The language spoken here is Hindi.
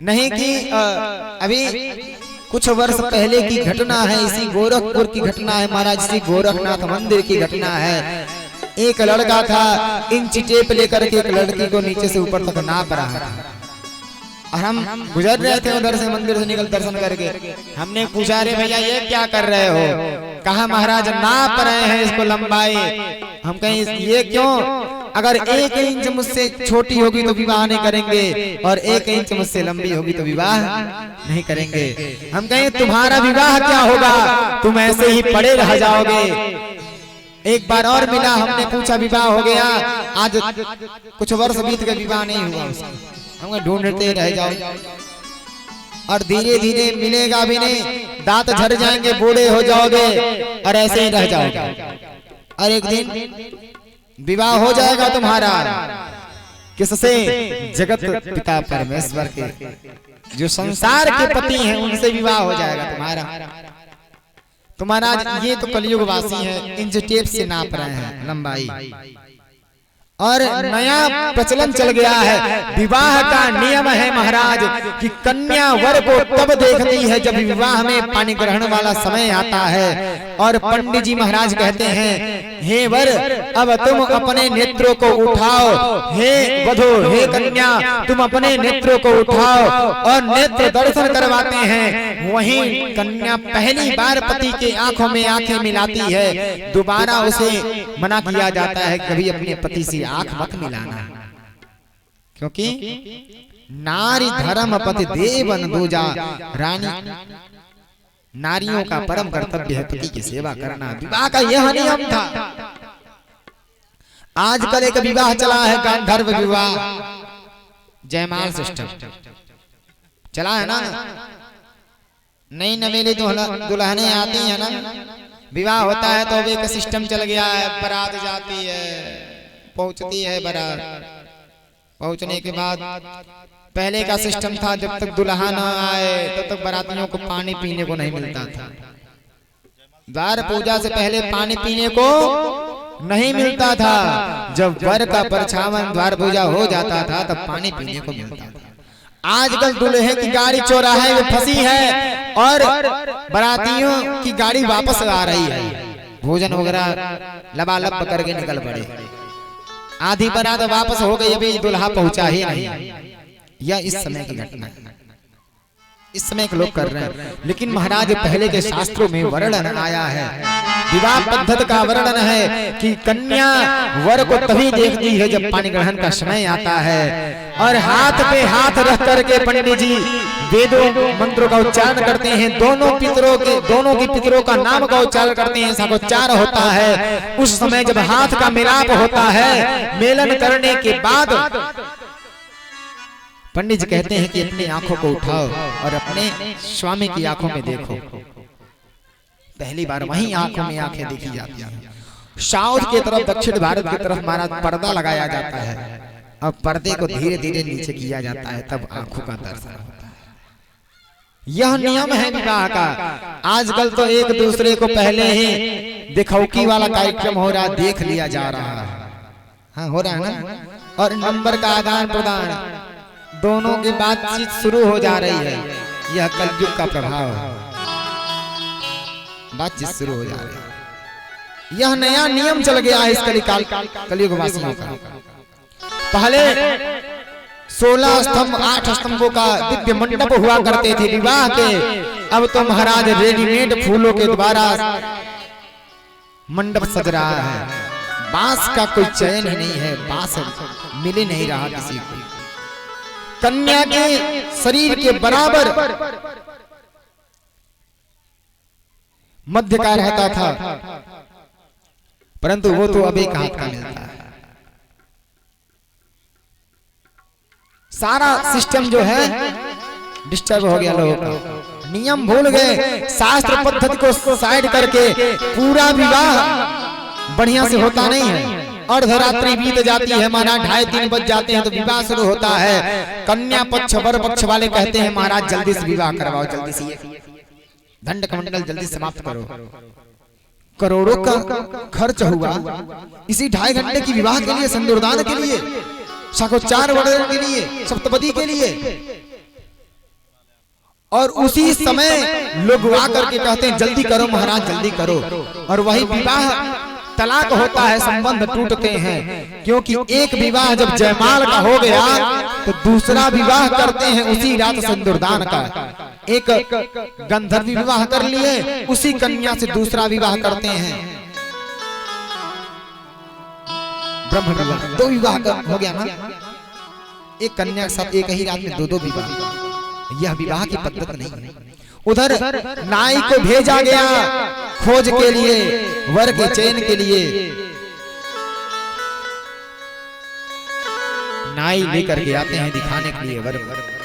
नहीं कि अभी कुछ वर्ष पहले की घटना है, इसी गोरखपुर की घटना है महाराज, इसी गोरखनाथ मंदिर की घटना है। एक लड़का था इंच टेप लेकर के एक लड़की को नीचे से ऊपर तक नाप रहा था, और हम गुजर रहे थे उधर से, मंदिर से निकल दर्शन करके। हमने पूछा, रे भैया ये क्या कर रहे हो? कहा महाराज नाप रहे हैं इसको लंबाई। हम कहें ये क्यों? अगर 1 इंच मुझसे छोटी होगी तो विवाह नहीं करेंगे, और 1 इंच मुझसे लंबी होगी तो विवाह नहीं करेंगे। हम कहें तुम्हारा विवाह क्या होगा, तुम ऐसे ही पड़े रह जाओगे। एक बार और मिला, हमने पूछा विवाह हो गया, आज कुछ वर्ष बीत गए विवाह नहीं हुआ उसका। हम ढूंढते रह जाओ, और धीरे धीरे मिलेगा भी नहीं, दांत झड़ जाएंगे, बूढ़े हो जाओगे और ऐसे ही रह जाओगे। और एक दिन विवाह हो जाएगा तुम्हारा, किससे? जगत पिता परमेश्वर के, जो संसार के पति हैं, उनसे विवाह हो जाएगा तुम्हारा। तो महाराज ये तो कलयुग वासी है, इंच टेप से नाप रहे हैं लंबाई, और नया प्रचलन चल गया है। विवाह का नियम है महाराज कि कन्या वर को तब देखती है जब विवाह में पानी ग्रहण वाला समय आता है, और पंडित जी महाराज कहते हैं, हे वर अब तुम अपने नेत्रों को उठाओ, हे वधू हे कन्या तुम अपने नेत्रों को उठाओ, और नेत्र दर्शन करवाते हैं। वहीं कन्या पहली बार पति के आंखों में आंखें मिलाती है, दोबारा उसे मना किया जाता है कभी अपने पति से आंख मत मिलाना, क्योंकि नारी धर्म पति देवन दूजा। रानी नारियों का परम कर्तव्य है पति की सेवा करना, विवाह का यह नियम था। आजकल एक विवाह चला है गांधर्व विवाह, जयमाल सिस्टम चला है ना, नई नवेली दुल्हने आती है ना, विवाह होता है तो एक सिस्टम चल गया है, बारात जाती है, पहुंचती है बारात, पहुंचने के बाद पहले का सिस्टम था जब तक दुल्हा न आए तब तक बारातियों को पानी पीने को नहीं मिलता था। द्वार पूजा से पहले पानी पीने को नहीं मिलता था, जब वर का परछावन द्वार पूजा हो जाता था तब पानी पीने को मिलता था। आजकल दूल्हे की गाड़ी चौराहे में फंसी है और बारातियों की गाड़ी वापस आ रही है, भोजन वगैरह लबालब करके निकल पड़े, आधी बारात वापस हो गई, अभी दुल्हा पहुंचा ही नहीं। यह इस समय की घटना है, इस समय के लोग कर रहे हैं। लेकिन महाराज पहले के शास्त्रों में वर्णन आया है, विवाह पद्धति का वर्णन है कि कन्या वर को तभी देखती है जब पानी ग्रहण का समय आता है, और हाथ पे हाथ रख करके पंडित जी वेदों मंत्रों का उच्चारण करते हैं, दोनों की पितरों का नाम का उच्चारण करते हैं, सकोच्चार होता है। उस समय जब हाथ का मिलाप होता है, मेलन करने के बाद पंडित जी कहते हैं कि अपनी आंखों को उठाओ और अपने स्वामी की आंखों में देखो। पहली बार वहीं आंखों में आंखें देखी जाती हैं। साउथ की तरफ, दक्षिण भारत की तरफ महाराज पर्दा लगाया जाता है, अब पर्दे को धीरे धीरे नीचे किया जाता है, तब आंखों का दर्शन होता है। यह नियम है विवाह का। आजकल तो एक दूसरे को पहले ही दिखौकी वाला कार्यक्रम हो रहा, देख लिया जा रहा है, हाँ हो रहा है ना, और नंबर का आदान प्रदान, दोनों की बातचीत शुरू हो जा रही है। यह कलयुग का प्रभाव है, बातचीत शुरू हो जा रही है। यह नया नियम चल गया है इस कलयुग वासियों का। पहले 16 स्तंभ 8 स्तंभों का दिव्य मंडप हुआ करते थे विवाह के, अब तो महाराज रेडीमेड फूलों के द्वारा मंडप सज रहा है। बांस का कोई चयन ही नहीं है, बांस मिल नहीं रहा किसी को। कन्या के शरीर के बराबर मध्य का रहता था, परंतु वो तो अब एक हाथ का मिलता है। सारा सिस्टम जो है डिस्टर्ब हो गया, लोगों का नियम भूल गए, शास्त्र पद्धति को साइड करके पूरा विवाह बढ़िया से होता नहीं है। अर्धरात्रि बीत जाती है, महाराज 2:30-3 बज जाते हैं तो विवाह शुरू होता है। कन्या पक्ष वर पक्ष वाले कहते हैं महाराज जल्दी से विवाह करवाओ, जल्दी से दंड कमंडल जल्दी समाप्त करो। करोड़ों का खर्च हुआ इसी 2.5 घंटे की विवाह के लिए, सिंदूरदान के लिए, साकोच्चार वर्णन के लिए, सप्तपदी के लिए। और उसी समय लोग वा करके कहते हैं जल्दी करो महाराज जल्दी करो, और वही विवाह तलाक होता है, संबंध टूटते हैं। क्योंकि एक विवाह जब जयमाल का हो गया तो दूसरा विवाह करते हैं उसी रात सिंदूरदान का। एक गंधर्व विवाह कर लिए, उसी कन्या से दूसरा विवाह करते हैं, ब्रह्म विवाह, दो विवाह हो गया ना, एक कन्या के साथ एक ही रात में दो विवाह। यह विवाह की पद्धति नहीं है। उधर नाई को भेजा गया खोज के लिए, वर के चयन के लिए। नाई लेकर के आते हैं दिखाने के लिए वर।